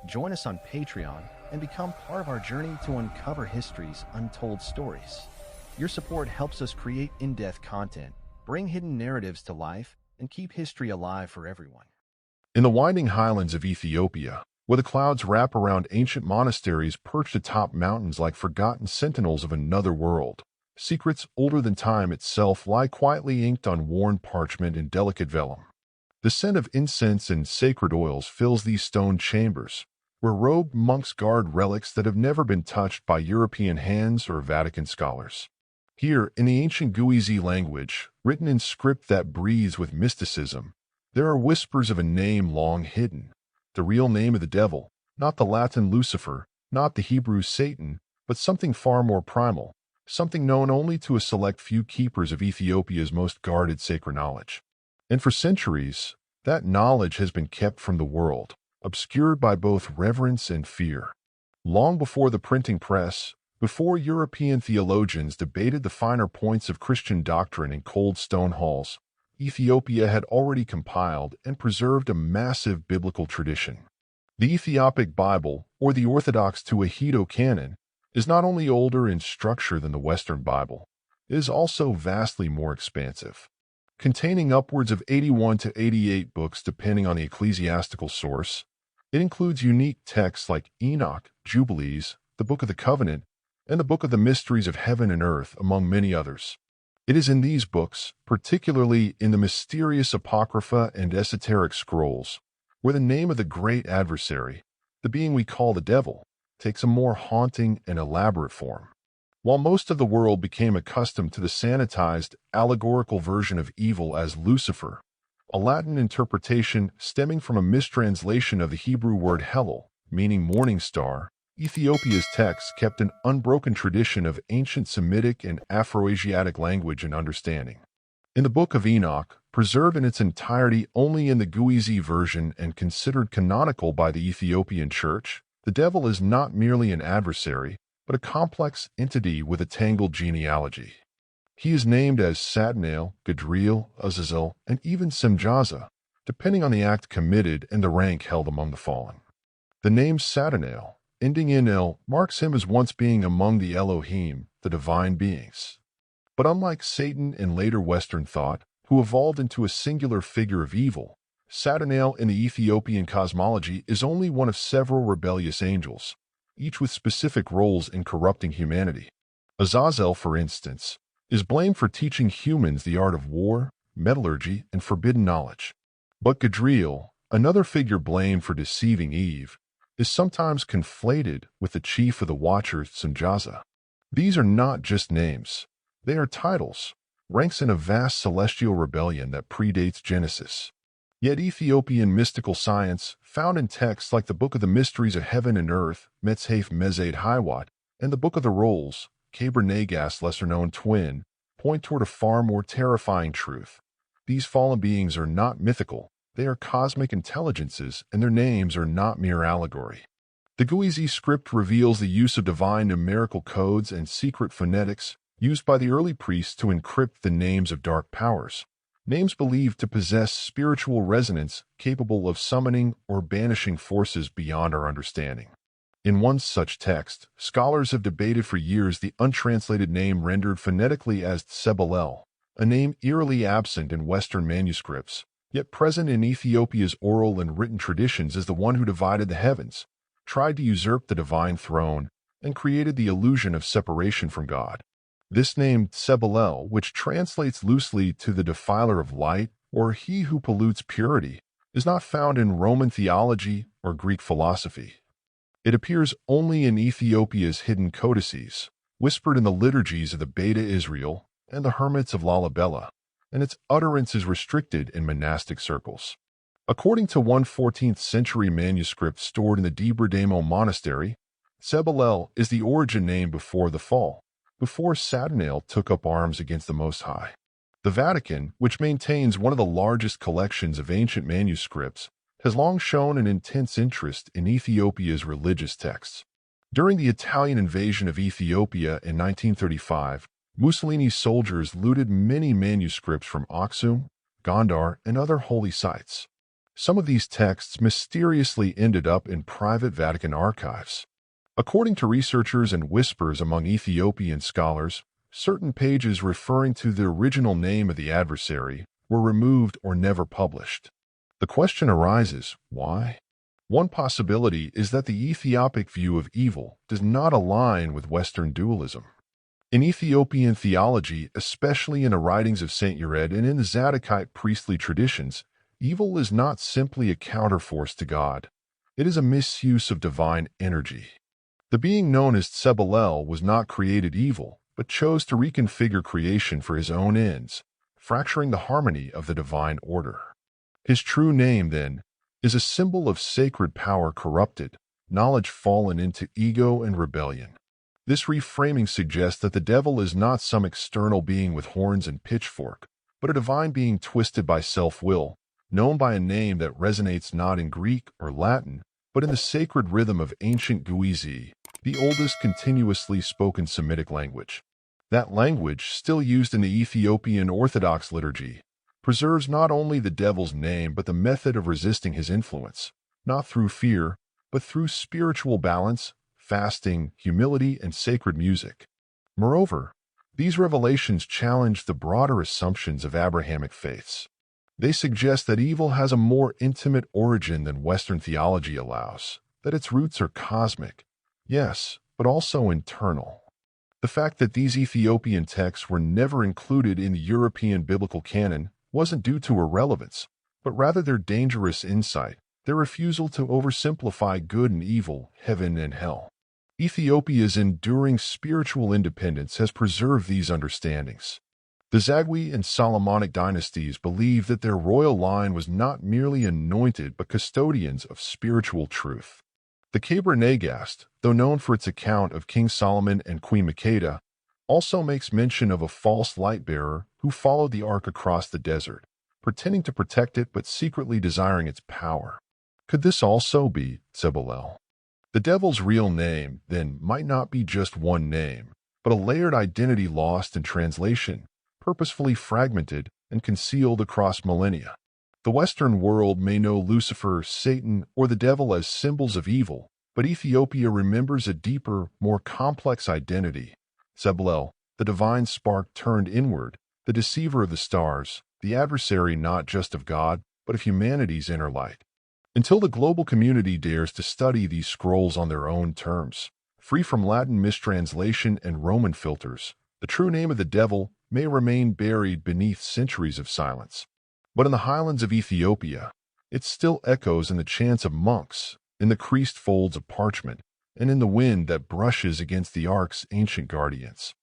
Join us on Patreon and become part of our journey to uncover history's untold stories. Your support helps us create in-depth content, bring hidden narratives to life, and keep history alive for everyone. In the winding highlands of Ethiopia, where the clouds wrap around ancient monasteries perched atop mountains like forgotten sentinels of another world, secrets older than time itself lie quietly inked on worn parchment and delicate vellum. The scent of incense and sacred oils fills these stone chambers, where robed monks guard relics that have never been touched by European hands or Vatican scholars. Here, in the ancient Guizi language, written in script that breathes with mysticism, there are whispers of a name long hidden, the real name of the devil, not the Latin Lucifer, not the Hebrew Satan, but something far more primal, something known only to a select few keepers of Ethiopia's most guarded sacred knowledge. And for centuries, that knowledge has been kept from the world, obscured by both reverence and fear. Long before the printing press, before European theologians debated the finer points of Christian doctrine in cold stone halls, Ethiopia had already compiled and preserved a massive biblical tradition. The Ethiopic Bible, or the Orthodox Tuahido canon, is not only older in structure than the Western Bible, it is also vastly more expansive. Containing upwards of 81 to 88 books depending on the ecclesiastical source, it includes unique texts like Enoch, Jubilees, the Book of the Covenant, and the Book of the Mysteries of Heaven and Earth, among many others. It is in these books, particularly in the mysterious Apocrypha and esoteric scrolls, where the name of the great adversary, the being we call the devil, takes a more haunting and elaborate form. While most of the world became accustomed to the sanitized, allegorical version of evil as Lucifer, a Latin interpretation stemming from a mistranslation of the Hebrew word Helel, meaning morning star, Ethiopia's texts kept an unbroken tradition of ancient Semitic and Afro-Asiatic language and understanding. In the Book of Enoch, preserved in its entirety only in the Guizi version and considered canonical by the Ethiopian Church, the devil is not merely an adversary, but a complex entity with a tangled genealogy. He is named as Satanael, Gadriel, Azazel, and even Semjaza, depending on the act committed and the rank held among the fallen. The name Satanael, ending in El, marks him as once being among the Elohim, the divine beings. But unlike Satan in later Western thought, who evolved into a singular figure of evil, Satanael in the Ethiopian cosmology is only one of several rebellious angels, each with specific roles in corrupting humanity. Azazel, for instance, is blamed for teaching humans the art of war, metallurgy, and forbidden knowledge. But Gadriel, another figure blamed for deceiving Eve, is sometimes conflated with the chief of the Watchers, Semjaza. These are not just names. They are titles, ranks in a vast celestial rebellion that predates Genesis. Yet Ethiopian mystical science, found in texts like the Book of the Mysteries of Heaven and Earth, Metzhaf Mezade Hiwat, and the Book of the Rolls, Kaber Nagas' lesser-known twin, point toward a far more terrifying truth. These fallen beings are not mythical. They are cosmic intelligences, and their names are not mere allegory. The Guizi script reveals the use of divine numerical codes and secret phonetics used by the early priests to encrypt the names of dark powers, names believed to possess spiritual resonance capable of summoning or banishing forces beyond our understanding. In one such text, scholars have debated for years the untranslated name rendered phonetically as Sebel, a name eerily absent in Western manuscripts, yet present in Ethiopia's oral and written traditions as the one who divided the heavens, tried to usurp the divine throne, and created the illusion of separation from God. This name Sebel, which translates loosely to the defiler of light or he who pollutes purity, is not found in Roman theology or Greek philosophy. It appears only in Ethiopia's hidden codices, whispered in the liturgies of the Beta Israel and the hermits of Lalibela, and its utterance is restricted in monastic circles. According to one 14th century manuscript stored in the Debre Damo monastery, Sebel is the origin name before the fall, before Satanael took up arms against the Most High. The Vatican, which maintains one of the largest collections of ancient manuscripts, has long shown an intense interest in Ethiopia's religious texts. During the Italian invasion of Ethiopia in 1935, Mussolini's soldiers looted many manuscripts from Aksum, Gondar, and other holy sites. Some of these texts mysteriously ended up in private Vatican archives. According to researchers and whispers among Ethiopian scholars, certain pages referring to the original name of the adversary were removed or never published. The question arises, why? One possibility is that the Ethiopic view of evil does not align with Western dualism. In Ethiopian theology, especially in the writings of Saint Yared and in the Zadokite priestly traditions, evil is not simply a counterforce to God. It is a misuse of divine energy. The being known as Sebel was not created evil, but chose to reconfigure creation for his own ends, fracturing the harmony of the divine order. His true name, then, is a symbol of sacred power corrupted, knowledge fallen into ego and rebellion. This reframing suggests that the devil is not some external being with horns and pitchfork, but a divine being twisted by self-will, known by a name that resonates not in Greek or Latin, but in the sacred rhythm of ancient Guizi, the oldest continuously spoken Semitic language. That language, still used in the Ethiopian Orthodox liturgy, preserves not only the devil's name but the method of resisting his influence, not through fear, but through spiritual balance, fasting, humility, and sacred music. Moreover, these revelations challenge the broader assumptions of Abrahamic faiths. They suggest that evil has a more intimate origin than Western theology allows, that its roots are cosmic, yes, but also internal. The fact that these Ethiopian texts were never included in the European biblical canon wasn't due to irrelevance, but rather their dangerous insight, their refusal to oversimplify good and evil, heaven and hell. Ethiopia's enduring spiritual independence has preserved these understandings. The Zagwe and Solomonic dynasties believed that their royal line was not merely anointed but custodians of spiritual truth. The Kabra Nagast, though known for its account of King Solomon and Queen Makeda, also makes mention of a false light-bearer who followed the ark across the desert, pretending to protect it but secretly desiring its power. Could this also be Sebel? The devil's real name, then, might not be just one name, but a layered identity lost in translation, purposefully fragmented and concealed across millennia. The Western world may know Lucifer, Satan, or the devil as symbols of evil, but Ethiopia remembers a deeper, more complex identity. Sebel, the divine spark turned inward, the deceiver of the stars, the adversary not just of God, but of humanity's inner light. Until the global community dares to study these scrolls on their own terms, free from Latin mistranslation and Roman filters, the true name of the devil may remain buried beneath centuries of silence. But in the highlands of Ethiopia, it still echoes in the chants of monks, in the creased folds of parchment, and in the wind that brushes against the ark's ancient guardians.